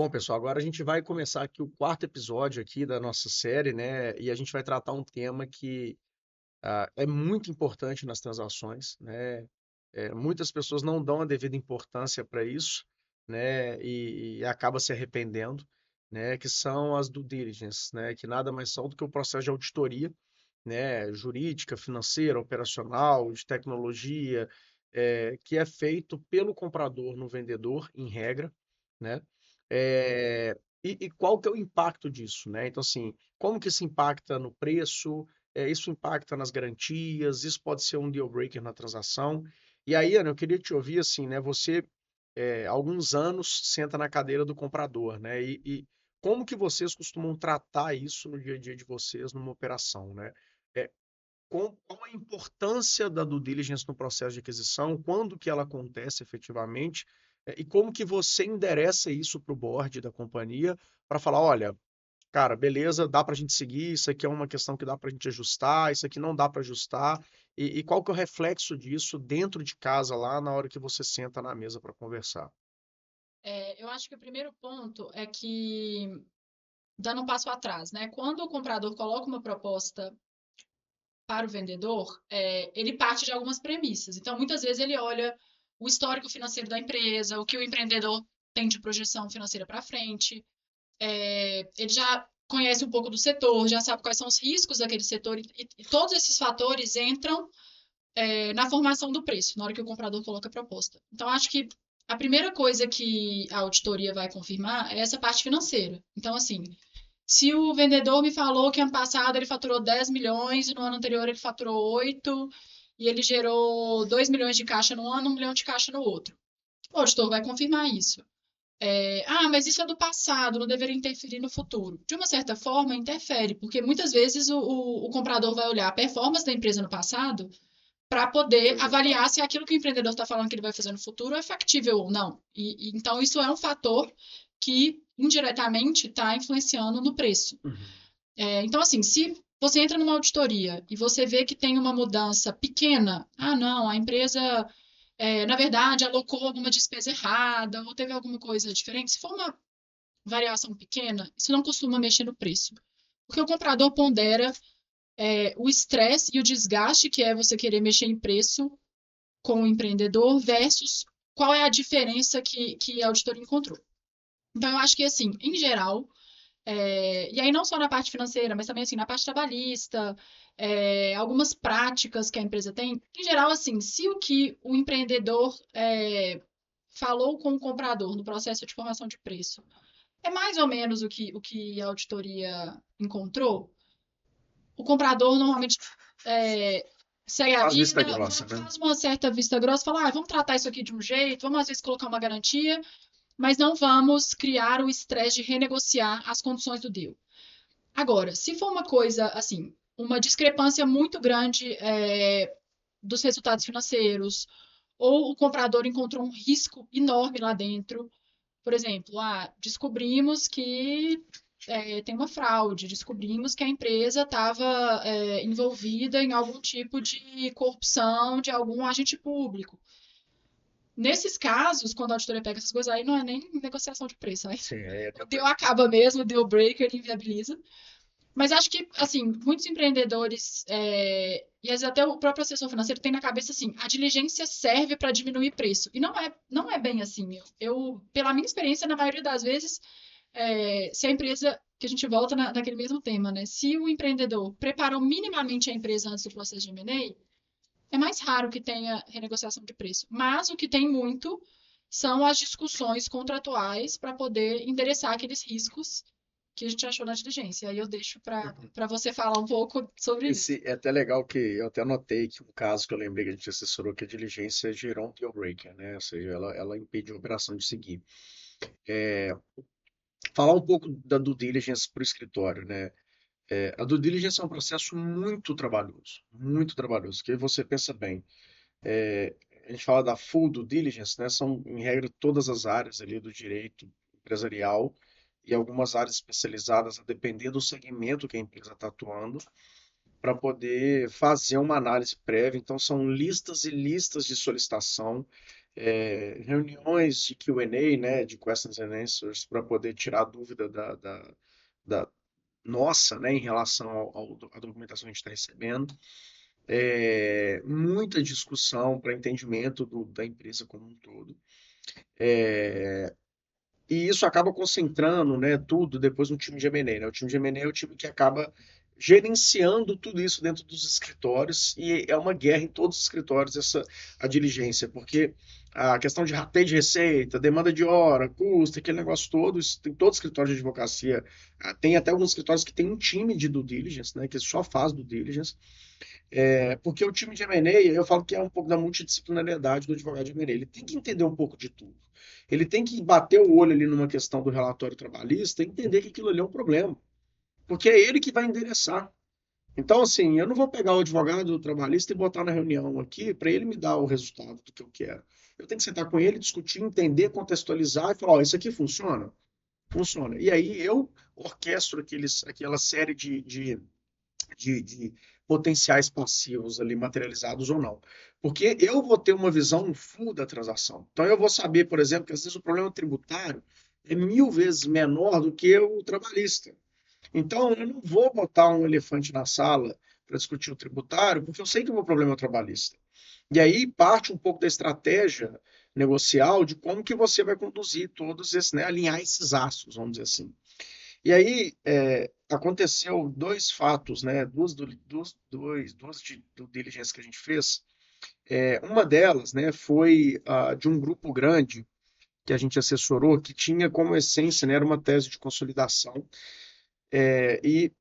Bom, pessoal, agora a gente vai começar aqui o quarto episódio aqui da nossa série, né? E a gente vai tratar um tema que é muito importante nas transações, né? Muitas pessoas não dão a devida importância para isso, né? E acaba se arrependendo, né? Que são as due diligence, né? Que nada mais são do que o processo de auditoria, né? Jurídica, financeira, operacional, de tecnologia, que é feito pelo comprador no vendedor, em regra, né? E qual que é o impacto disso, né? Então, assim, como que isso impacta no preço? Isso impacta nas garantias? Isso pode ser um deal breaker na transação? E aí, Ana, eu queria te ouvir assim, né? Você, há alguns anos, senta na cadeira do comprador, né? E como que vocês costumam tratar isso no dia a dia de vocês numa operação, né? É, qual a importância da due diligence no processo de aquisição, quando que ela acontece efetivamente, e como que você endereça isso para o board da companhia para falar, olha, cara, beleza, dá para a gente seguir, isso aqui é uma questão que dá para a gente ajustar, isso aqui não dá para ajustar, e qual que é o reflexo disso dentro de casa lá na hora que você senta na mesa para conversar? Eu acho que o primeiro ponto é que, dando um passo atrás, né? Quando o comprador coloca uma proposta para o vendedor, ele parte de algumas premissas. Então, muitas vezes ele olha o histórico financeiro da empresa, o que o empreendedor tem de projeção financeira para frente, ele já conhece um pouco do setor, já sabe quais são os riscos daquele setor, e todos esses fatores entram, na formação do preço, na hora que o comprador coloca a proposta. Então, acho que a primeira coisa que a auditoria vai confirmar é essa parte financeira. Então, assim, se o vendedor me falou que ano passado ele faturou 10 milhões e no ano anterior ele faturou 8 e ele gerou 2 milhões de caixa no ano, 1 milhão de caixa no outro. O auditor vai confirmar isso. Mas isso é do passado, não deveria interferir no futuro. De uma certa forma, interfere, porque muitas vezes o comprador vai olhar a performance da empresa no passado para poder Projetar. avaliar se aquilo que o empreendedor está falando que ele vai fazer no futuro é factível ou não. Então, isso é um fator que indiretamente está influenciando no preço. Uhum. Então, assim, se você entra numa auditoria e você vê que tem uma mudança pequena, não, a empresa, na verdade, alocou alguma despesa errada ou teve alguma coisa diferente, se for uma variação pequena, isso não costuma mexer no preço. Porque o comprador pondera o estresse e o desgaste que é você querer mexer em preço com o empreendedor versus qual é a diferença que a auditoria encontrou. Então, eu acho que, assim, em geral, e aí não só na parte financeira, mas também, assim, na parte trabalhista, algumas práticas que a empresa tem, em geral, assim, se o que o empreendedor falou com o comprador no processo de formação de preço é mais ou menos o que a auditoria encontrou, o comprador normalmente é, segue a Faz vista vida, grossa, né? faz uma certa vista grossa, fala, vamos tratar isso aqui de um jeito, vamos às vezes colocar uma garantia, mas não vamos criar o estresse de renegociar as condições do deal. Agora, se for uma coisa assim, uma discrepância muito grande dos resultados financeiros, ou o comprador encontrou um risco enorme lá dentro, por exemplo, descobrimos que tem uma fraude, descobrimos que a empresa estava envolvida em algum tipo de corrupção de algum agente público. Nesses casos, quando a auditoria pega essas coisas, aí não é nem negociação de preço, aí Sim, o deal acaba mesmo, o deal breaker, ele inviabiliza. Mas acho que, é, assim, muitos empreendedores, e às vezes até o próprio assessor financeiro tem na cabeça assim, a diligência serve para diminuir preço. E não é bem assim. Pela minha experiência, na maioria das vezes, se a empresa, que a gente volta naquele mesmo tema, né? Se o empreendedor preparou minimamente a empresa antes do processo de M&A, é mais raro que tenha renegociação de preço. Mas o que tem muito são as discussões contratuais para poder endereçar aqueles riscos que a gente achou na diligência. Aí eu deixo para você falar um pouco sobre isso. esse é até legal que eu até anotei que um caso que eu lembrei que a gente assessorou que a diligência gerou um deal breaker, né? Ou seja, ela impede a operação de seguir. Falar um pouco da due diligence para o escritório, né? A due diligence é um processo muito trabalhoso, que você pensa bem. é, a gente fala da full due diligence, né? São, em regra, todas as áreas ali do direito empresarial e algumas áreas especializadas, a depender do segmento que a empresa está atuando, para poder fazer uma análise prévia. Então, são listas e listas de solicitação, reuniões de Q&A, né, de questions and answers, para poder tirar dúvida da nossa, né, em relação à documentação que a gente está recebendo. Muita discussão para entendimento da empresa como um todo. E isso acaba concentrando, né, tudo depois no time de M&A, né? O time de M&A é o time que acaba gerenciando tudo isso dentro dos escritórios e é uma guerra em todos os escritórios a diligência, porque a questão de rateio de receita, demanda de hora, custo, aquele negócio todo, isso tem todo escritório de advocacia, tem até alguns escritórios que tem um time de due diligence, né, que só faz due diligence, porque o time de M&A, eu falo que é um pouco da multidisciplinariedade do advogado de M&A. Ele tem que entender um pouco de tudo. Ele tem que bater o olho ali numa questão do relatório trabalhista e entender que aquilo ali é um problema. Porque é ele que vai endereçar. Então, assim, eu não vou pegar o advogado trabalhista e botar na reunião aqui para ele me dar o resultado do que eu quero. Eu tenho que sentar com ele, discutir, entender, contextualizar e falar: ó, isso aqui funciona? Funciona. E aí eu orquestro aquela série de potenciais passivos ali materializados ou não. Porque eu vou ter uma visão full da transação. Então eu vou saber, por exemplo, que às vezes o problema tributário é 1000 vezes menor do que o trabalhista. Então eu não vou botar um elefante na sala para discutir o tributário, porque eu sei que o meu problema é o trabalhista. E aí parte um pouco da estratégia negocial de como que você vai conduzir todos esses, né, alinhar esses astros, vamos dizer assim. E aí aconteceu dois fatos, né? Duas due diligências que a gente fez. Uma delas, né, foi de um grupo grande que a gente assessorou, que tinha como essência, né, era uma tese de consolidação. E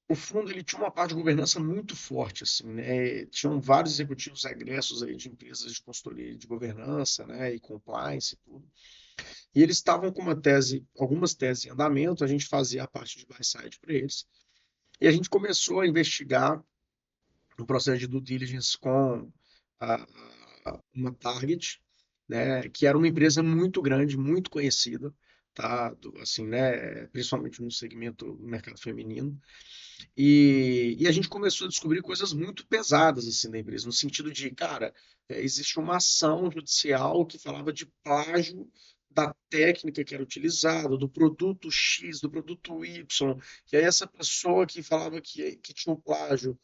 o fundo ele tinha uma parte de governança muito forte, assim, né? Tinham vários executivos egressos aí de empresas de consultoria de governança, né, e compliance e tudo. E eles estavam com algumas teses em andamento, a gente fazia a parte de buy side para eles. E a gente começou a investigar um processo de due diligence com a, uma Target, né, que era uma empresa muito grande, muito conhecida, tá, assim, né, principalmente no segmento do mercado feminino. E a gente começou a descobrir coisas muito pesadas assim da empresa, no sentido de, cara, existe uma ação judicial que falava de plágio da técnica que era utilizada, do produto X, do produto Y. E aí essa pessoa que falava que tinha um plágio,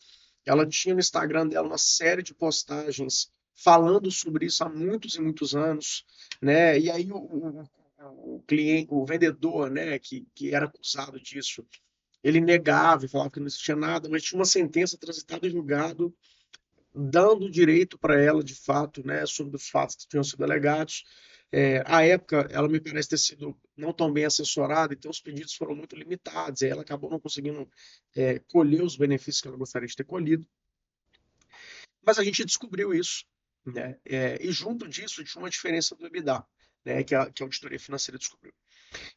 ela tinha no Instagram dela uma série de postagens falando sobre isso há muitos e muitos anos, né? E aí o cliente, o vendedor, né, que era acusado disso, ele negava e falava que não existia nada, mas tinha uma sentença transitada em julgado dando direito para ela, de fato, né, sobre os fatos que tinham sido alegados. À época, ela me parece ter sido não tão bem assessorada, então os pedidos foram muito limitados, e ela acabou não conseguindo colher os benefícios que ela gostaria de ter colhido. Mas a gente descobriu isso, né? E junto disso tinha uma diferença do EBITDA, né, que a auditoria financeira descobriu.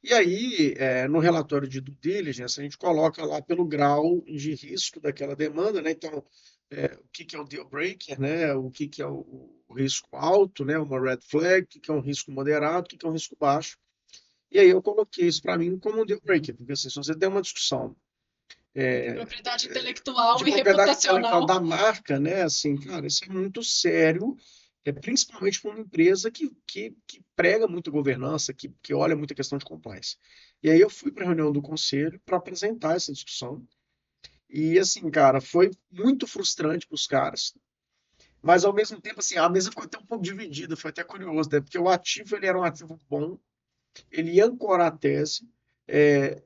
E aí, no relatório de due diligence, a gente coloca lá pelo grau de risco daquela demanda, né? Então, o que que é o deal breaker, né? O que que é o risco alto, né? Uma red flag, o que que é um risco moderado, o que que é um risco baixo. E aí eu coloquei isso para mim como um deal breaker, porque assim, se você tem uma discussão De propriedade intelectual de e propriedade intelectual reputacional. da marca, né? Assim, cara, isso é muito sério, principalmente para uma empresa que prega muito governança, que olha muita questão de compliance. E aí eu fui para a reunião do conselho para apresentar essa discussão. E assim, cara, foi muito frustrante para os caras, mas ao mesmo tempo, assim, a mesa ficou até um pouco dividida, foi até curioso, né? Porque o ativo ele era um ativo bom, ele ia ancorar a tese.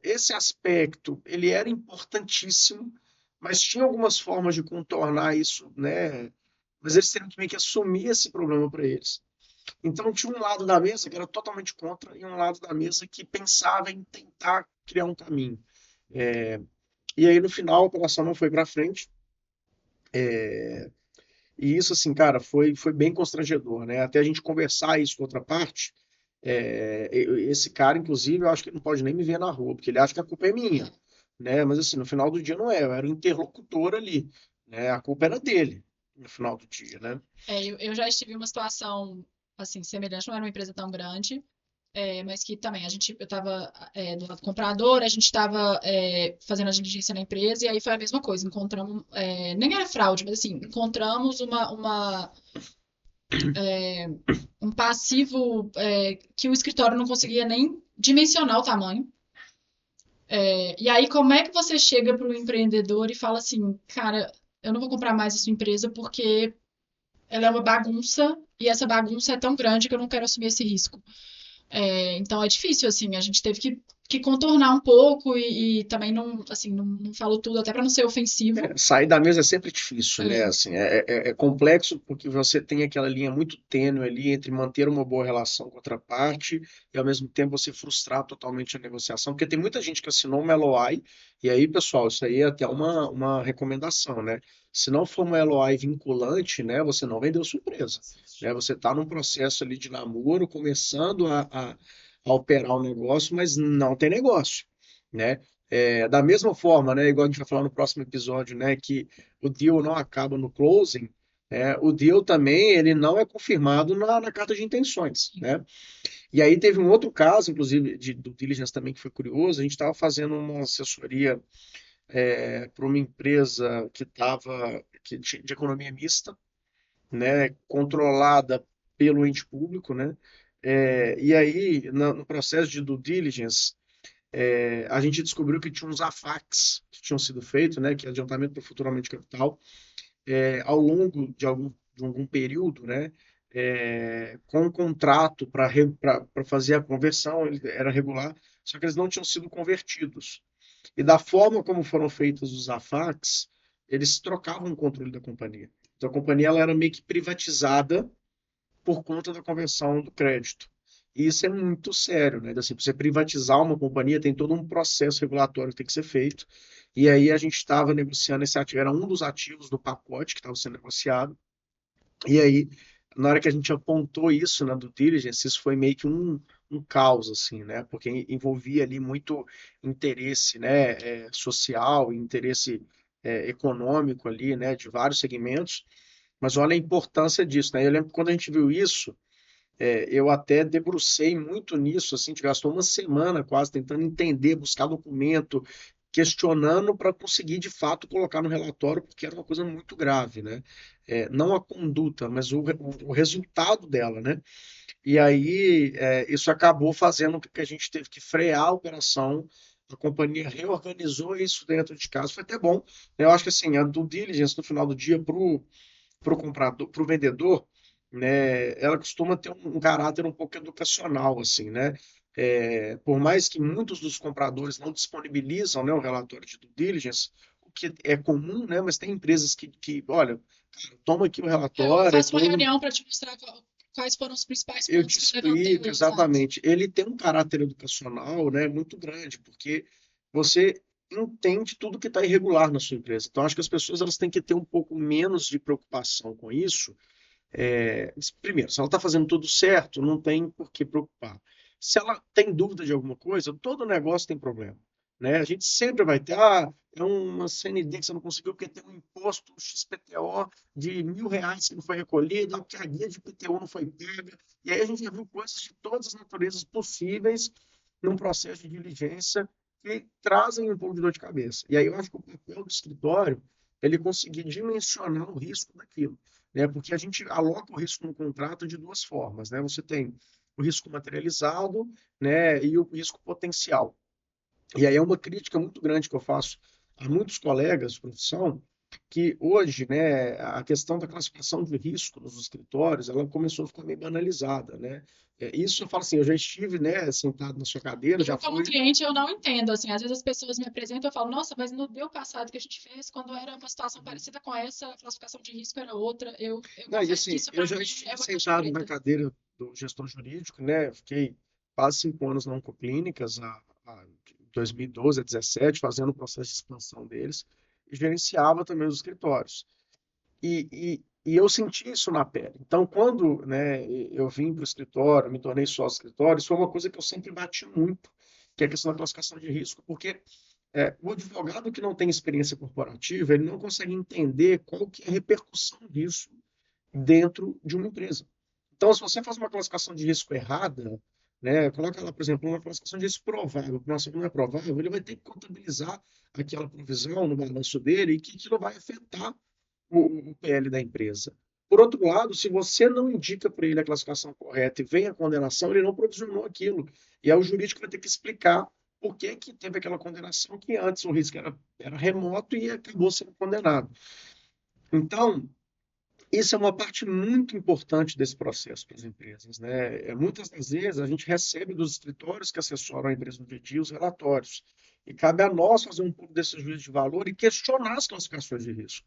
Esse aspecto ele era importantíssimo, mas tinha algumas formas de contornar isso, né? Mas eles teriam que meio que assumir esse problema para eles. Então tinha um lado da mesa que era totalmente contra e um lado da mesa que pensava em tentar criar um caminho. E aí no final a operação não foi para frente. E isso, assim, cara, foi bem constrangedor, né? Até a gente conversar isso com outra parte, esse cara, inclusive, eu acho que ele não pode nem me ver na rua, porque ele acha que a culpa é minha, né? Mas, assim, no final do dia não é, eu era o interlocutor ali, né? A culpa era dele, no final do dia, né? Eu já estive em uma situação assim semelhante, não era uma empresa tão grande, mas que também eu estava do lado comprador, a gente estava fazendo a diligência na empresa e aí foi a mesma coisa. Encontramos, nem era fraude, mas assim, encontramos um passivo que o escritório não conseguia nem dimensionar o tamanho. E aí, como é que você chega para o empreendedor e fala assim, cara, eu não vou comprar mais a sua empresa porque ela é uma bagunça e essa bagunça é tão grande que eu não quero assumir esse risco. Então é difícil, assim, a gente teve que contornar um pouco e também não, assim, não falo tudo, até para não ser ofensivo. Sair da mesa é sempre difícil, né? É, Assim, é complexo porque você tem aquela linha muito tênue ali entre manter uma boa relação com outra parte e ao mesmo tempo você frustrar totalmente a negociação, porque tem muita gente que assinou uma LOI e aí, pessoal, isso aí é até uma recomendação, né? Se não for uma LOI vinculante, né, você não vendeu sua empresa, né? Você está num processo ali de namoro, começando a operar o negócio, mas não tem negócio, né? Da mesma forma, né, igual a gente vai falar no próximo episódio, né, que o deal não acaba no closing, o deal também ele não é confirmado na carta de intenções, né? E aí teve um outro caso, inclusive, do diligence também que foi curioso. A gente estava fazendo uma assessoria para uma empresa de economia mista, né, controlada pelo ente público, né? E aí, no processo de due diligence, a gente descobriu que tinha uns AFACs que tinham sido feitos, né, que é adiantamento para futuramente capital, ao longo de algum período, né, com um contrato para fazer a conversão, ele era regular, só que eles não tinham sido convertidos. E da forma como foram feitos os AFACs, eles trocavam o controle da companhia. Então a companhia ela era meio que privatizada por conta da conversão do crédito. E isso é muito sério, né? Assim, você privatizar uma companhia tem todo um processo regulatório que tem que ser feito. E aí a gente estava negociando esse ativo, era um dos ativos do pacote que estava sendo negociado. E aí, na hora que a gente apontou isso na due diligence, isso foi meio que um caos, assim, né? Porque envolvia ali muito interesse, né, social, interesse econômico ali, né, de vários segmentos. Mas olha a importância disso, né? Eu lembro que quando a gente viu isso, eu até debrucei muito nisso, assim, a gente gastou uma semana quase tentando entender, buscar documento, questionando para conseguir de fato colocar no relatório, porque era uma coisa muito grave, né? Não a conduta, mas o resultado dela, né? E aí isso acabou fazendo com que a gente teve que frear a operação, a companhia reorganizou isso dentro de casa, foi até bom. Eu acho que assim, a due diligence no final do dia para o comprador, para o vendedor, né, ela costuma ter um caráter um pouco educacional, assim, né? Por mais que muitos dos compradores não disponibilizam, né, o relatório de due diligence, o que é comum, né? Mas tem empresas olha, cara, toma aqui o eu relatório, faço uma reunião para te mostrar quais foram os principais eu te pontos que eu levantei, explico exato. exatamente. Ele tem um caráter educacional, né, muito grande, porque você entende tudo que está irregular na sua empresa. Então, acho que as pessoas elas têm que ter um pouco menos de preocupação com isso. Primeiro, se ela está fazendo tudo certo, não tem por que preocupar. Se ela tem dúvida de alguma coisa, todo negócio tem problema, né? A gente sempre vai ter, é uma CND que você não conseguiu porque tem um imposto XPTO de R$ 1.000 que não foi recolhido, porque a guia de PTU não foi paga. E aí a gente já viu coisas de todas as naturezas possíveis num processo de diligência que trazem um pouco de dor de cabeça. E aí eu acho que o papel do escritório é ele conseguir dimensionar o risco daquilo, né? Porque a gente aloca o risco no contrato de duas formas, né? Você tem o risco materializado, né, e o risco potencial. E aí é uma crítica muito grande que eu faço a muitos colegas de profissão, que hoje, né, a questão da classificação de risco nos escritórios, ela começou a ficar meio banalizada, né? Isso eu falo assim, eu já estive, né, sentado na sua cadeira, já Eu, como fui. cliente, eu não entendo, assim, às vezes as pessoas me apresentam e eu falo, nossa, mas no deal passado que a gente fez, quando era uma situação parecida com essa, a classificação de risco era outra. Eu Não, e confesso que assim, isso eu para já mim é estive uma caixa sentado na preta. cadeira do gestor jurídico, né? Fiquei quase 5 anos na Oncoclínicas, de 2012 a 2017, fazendo o processo de expansão deles, e gerenciava também os escritórios. E eu senti isso na pele. Então, quando, né, eu vim para o escritório, me tornei sócio do escritório, isso foi uma coisa que eu sempre bati muito, que é a questão da classificação de risco, porque o advogado que não tem experiência corporativa, ele não consegue entender qual que é a repercussão disso dentro de uma empresa. Então, se você faz uma classificação de risco errada, né, coloca lá, por exemplo, uma classificação de risco provável, que nossa, não é provável, ele vai ter que contabilizar aquela provisão no balanço dele e que aquilo vai afetar o PL da empresa. Por outro lado, se você não indica para ele a classificação correta e vem a condenação, ele não provisionou aquilo. E aí o jurídico vai ter que explicar por que que teve aquela condenação que antes o risco era remoto e acabou sendo condenado. Então, isso é uma parte muito importante desse processo para as empresas, né? Muitas das vezes a gente recebe dos escritórios que assessoram a empresa no dia a dia os relatórios. E cabe a nós fazer um pouco desse juízo de valor e questionar as classificações de risco.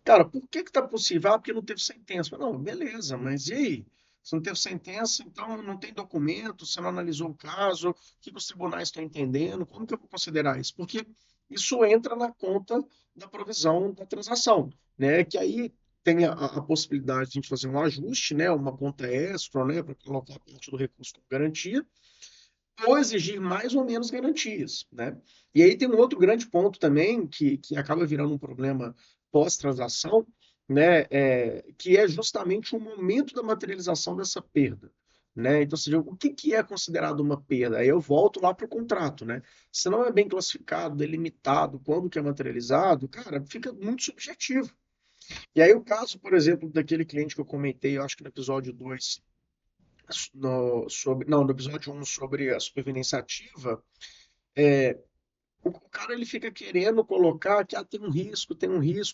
Cara, por que que tá possível? Ah, porque não teve sentença. Não, beleza, mas e aí? Se não teve sentença, então não tem documento, você não analisou o caso, o que que os tribunais estão entendendo, como que eu vou considerar isso? Porque isso entra na conta da provisão da transação, né? Que aí tem a possibilidade de a gente fazer um ajuste, né? Uma conta extra, né? Para colocar parte do recurso como garantia, ou exigir mais ou menos garantias, né? E aí tem um outro grande ponto também que acaba virando um problema pós-transação, né? Que é justamente o momento da materialização dessa perda, né? Então, ou seja, o que que é considerado uma perda? Aí eu volto lá para o contrato, né? Se não é bem classificado, delimitado, quando que é materializado, cara, fica muito subjetivo. E aí o caso, por exemplo, daquele cliente que eu comentei, eu acho que no episódio 2 no episódio um sobre a superveniência ativa, o cara ele fica querendo colocar que tem um risco,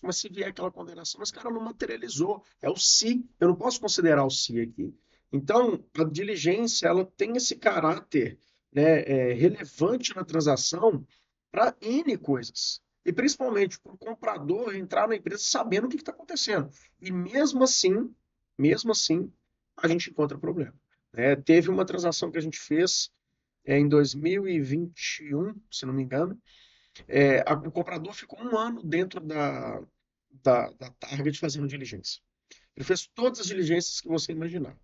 mas se vier aquela condenação, mas o cara não materializou. É o se, eu não posso considerar o se aqui. Então, a diligência ela tem esse caráter, né, relevante na transação para N coisas. E principalmente para o comprador entrar na empresa sabendo o que está acontecendo. E mesmo assim, a gente encontra problema. Né? Teve uma transação que a gente fez em 2021, se não me engano, o comprador ficou um ano dentro da Target fazendo diligência. Ele fez todas as diligências que você imaginar.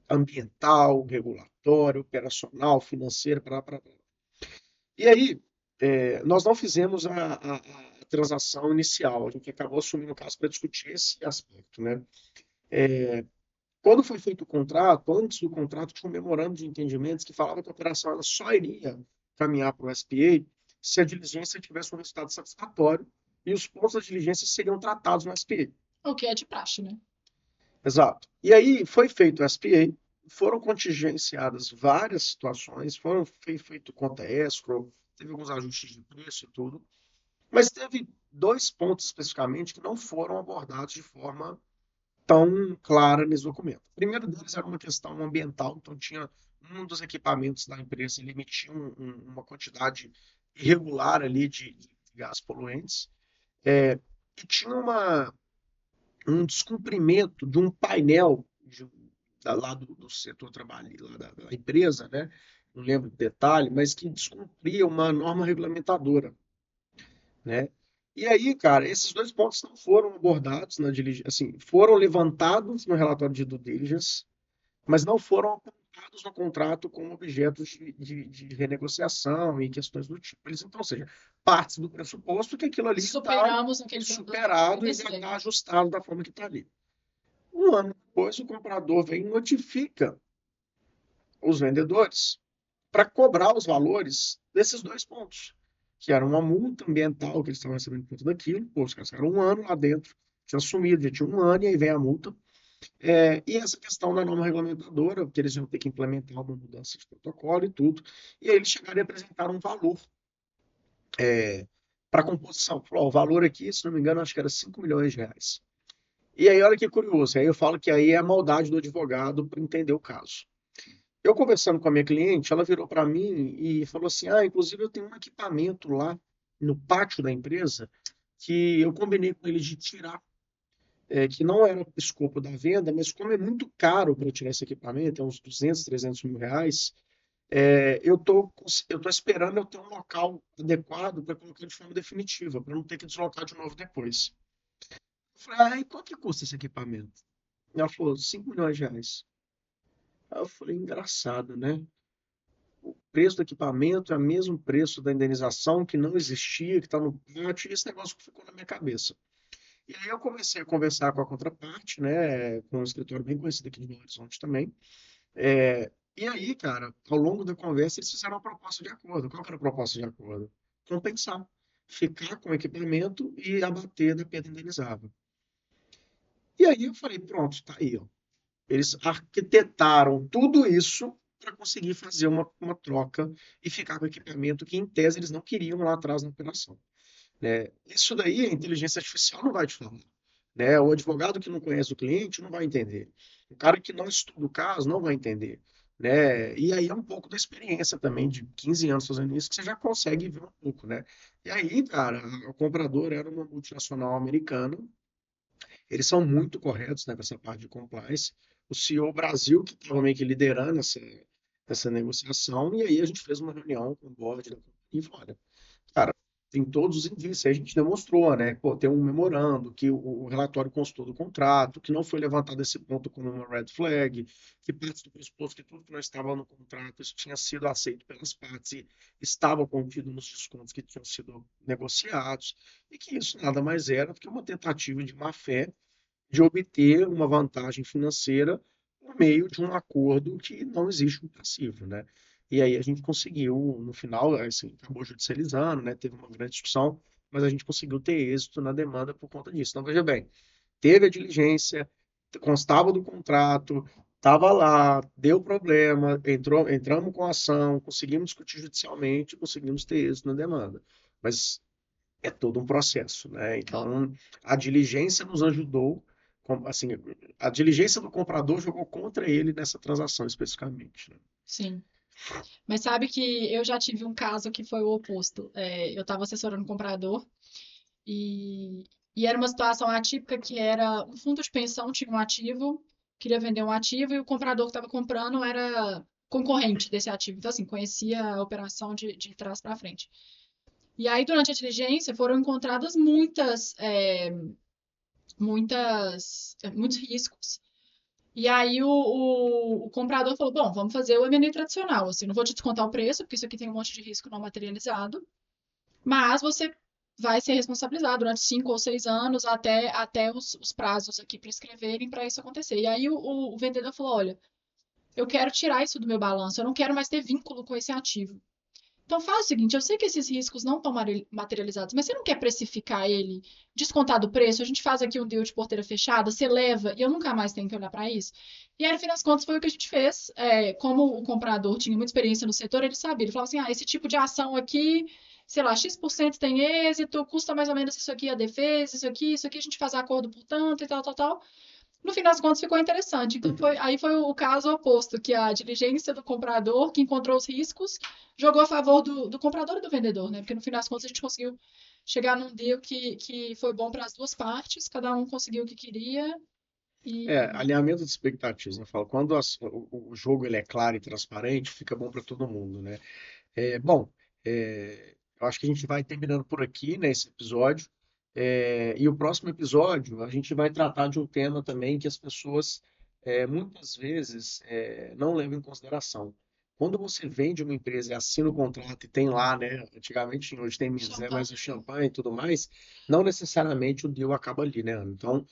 Ambiental, regulatório, operacional, financeira, para. E aí, nós não fizemos a transação inicial. A gente acabou assumindo o caso para discutir esse aspecto, né? Quando foi feito o contrato, antes do contrato, tinha um memorando de entendimentos que falava que a operação ela só iria caminhar para o SPA se a diligência tivesse um resultado satisfatório e os pontos da diligência seriam tratados no SPA. O que é de praxe, né? Exato. E aí foi feito o SPA, foram contingenciadas várias situações, foi feito conta escrow, teve alguns ajustes de preço e tudo, mas teve dois pontos especificamente que não foram abordados de forma tão clara nesse documento. O primeiro deles era uma questão ambiental, então tinha um dos equipamentos da empresa, ele emitia uma quantidade irregular ali de gases poluentes, e tinha um descumprimento de um painel lá do setor trabalho, lá da empresa, né? Não lembro do detalhe, mas que descumpria uma norma regulamentadora, né? E aí, cara, esses dois pontos não foram abordados na diligência, assim, foram levantados no relatório de due diligence, mas não foram apontados no contrato como objetos de renegociação e questões do tipo. Eles, então, ou seja, partes do pressuposto que aquilo ali está Superamos aquele produto superado e já fornecedor. está ajustado da forma que está ali. Um ano depois, o comprador vem e notifica os vendedores para cobrar os valores desses dois pontos, que era uma multa ambiental que eles estavam recebendo por conta daquilo. Pô, os caras ficaram um ano lá dentro, tinha assumido, já tinha um ano, e aí vem a multa. E essa questão da norma regulamentadora, que eles iam ter que implementar uma mudança de protocolo e tudo. E aí eles chegaram a apresentar um valor para a composição. Falou, ó, o valor aqui, se não me engano, acho que era 5 milhões de reais. E aí, olha que curioso, aí eu falo que aí é a maldade do advogado para entender o caso. Eu conversando com a minha cliente, ela virou para mim e falou assim: Ah, inclusive eu tenho um equipamento lá no pátio da empresa que eu combinei com eles de tirar, que não era o escopo da venda, mas como é muito caro para eu tirar esse equipamento, é uns 200, 300 mil reais, eu tô esperando eu ter um local adequado para colocar de forma definitiva, para não ter que deslocar de novo depois. Eu falei: Ah, e quanto que custa esse equipamento? Ela falou: 5 milhões de reais. Aí eu falei: Engraçado, né? O preço do equipamento é o mesmo preço da indenização que não existia, que está no pátio, e esse negócio ficou na minha cabeça. E aí eu comecei a conversar com a contraparte, né, com um escritório bem conhecido aqui de Belo Horizonte também. E aí, cara, ao longo da conversa, eles fizeram uma proposta de acordo. Qual que era a proposta de acordo? Compensar. Ficar com o equipamento e abater da perda indenizável. E aí eu falei, pronto, tá aí, ó. Eles arquitetaram tudo isso para conseguir fazer uma troca e ficar com equipamento que, em tese, eles não queriam lá atrás na operação, né? Isso daí a inteligência artificial não vai te falar, né? O advogado que não conhece o cliente não vai entender. O cara que não estuda o caso não vai entender, né? E aí é um pouco da experiência também de 15 anos fazendo isso que você já consegue ver um pouco, né? E aí, cara, o comprador era uma multinacional americana. Eles são muito corretos, né, com essa parte de compliance. O CEO Brasil, que estava meio que liderando essa negociação, e aí a gente fez uma reunião com o board da companhia e falou, olha, cara, tem todos os indícios. Aí a gente demonstrou, né? Pô, tem um memorando, que o relatório constou do contrato, que não foi levantado esse ponto como uma red flag, que parte do pressuposto que tudo que não estava no contrato, isso tinha sido aceito pelas partes e estava contido nos descontos que tinham sido negociados, e que isso nada mais era do que uma tentativa de má-fé de obter uma vantagem financeira por meio de um acordo que não existe um passivo, né? E aí a gente conseguiu, no final, assim, acabou judicializando, né? Teve uma grande discussão, mas a gente conseguiu ter êxito na demanda por conta disso. Então, veja bem, teve a diligência, constava do contrato, estava lá, deu problema, entramos com a ação, conseguimos discutir judicialmente, conseguimos ter êxito na demanda. Mas é todo um processo, né? Então, a diligência nos ajudou, assim, a diligência do comprador jogou contra ele nessa transação especificamente, né? Sim. Mas sabe que eu já tive um caso que foi o oposto. Eu estava assessorando um comprador e, e era uma situação atípica que era um fundo de pensão tinha um ativo, queria vender um ativo e o comprador que estava comprando era concorrente desse ativo. Então, assim, conhecia a operação de trás para frente. E aí, durante a diligência, foram encontradas muitos riscos. E aí o comprador falou, bom, vamos fazer o M&A tradicional, assim, não vou te descontar o preço, porque isso aqui tem um monte de risco não materializado, mas você vai ser responsabilizado durante 5 ou 6 anos até os prazos aqui prescreverem para isso acontecer. E aí o vendedor falou, olha, eu quero tirar isso do meu balanço, eu não quero mais ter vínculo com esse ativo. Então faz o seguinte, eu sei que esses riscos não estão materializados, mas você não quer precificar ele, descontar do preço, a gente faz aqui um deal de porteira fechada, você leva e eu nunca mais tenho que olhar para isso. E aí, no fim das contas, foi o que a gente fez. Como o comprador tinha muita experiência no setor, ele sabia, ele falava assim, esse tipo de ação aqui, sei lá, X% tem êxito, custa mais ou menos isso aqui a defesa, isso aqui a gente faz acordo por tanto e tal, tal, tal. No fim das contas, ficou interessante. Então, aí foi o caso oposto, que a diligência do comprador, que encontrou os riscos, jogou a favor do comprador e do vendedor, né? Porque no fim das contas, a gente conseguiu chegar num deal que foi bom para as duas partes, cada um conseguiu o que queria e Alinhamento de expectativas, né? Eu falo, quando o jogo ele é claro e transparente, fica bom para todo mundo, né? Bom, eu acho que a gente vai terminando por aqui, né, esse episódio. E o próximo episódio a gente vai tratar de um tema também que as pessoas muitas vezes não levam em consideração. Quando você vende uma empresa e assina o contrato e tem lá, né? Antigamente tinha, hoje tem menos, né? Mas o champanhe. champanhe e tudo mais, não necessariamente o deal acaba ali, né, Ana? Então,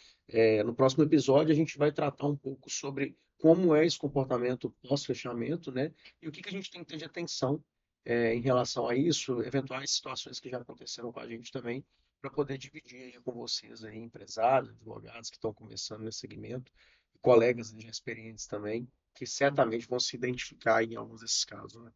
no próximo episódio a gente vai tratar um pouco sobre como é esse comportamento pós-fechamento, né? E o que que a gente tem que ter de atenção em relação a isso, eventuais situações que já aconteceram com a gente também, para poder dividir aí com vocês aí, empresários, advogados que estão começando nesse segmento, colegas já experientes também, que certamente vão se identificar em alguns desses casos, né?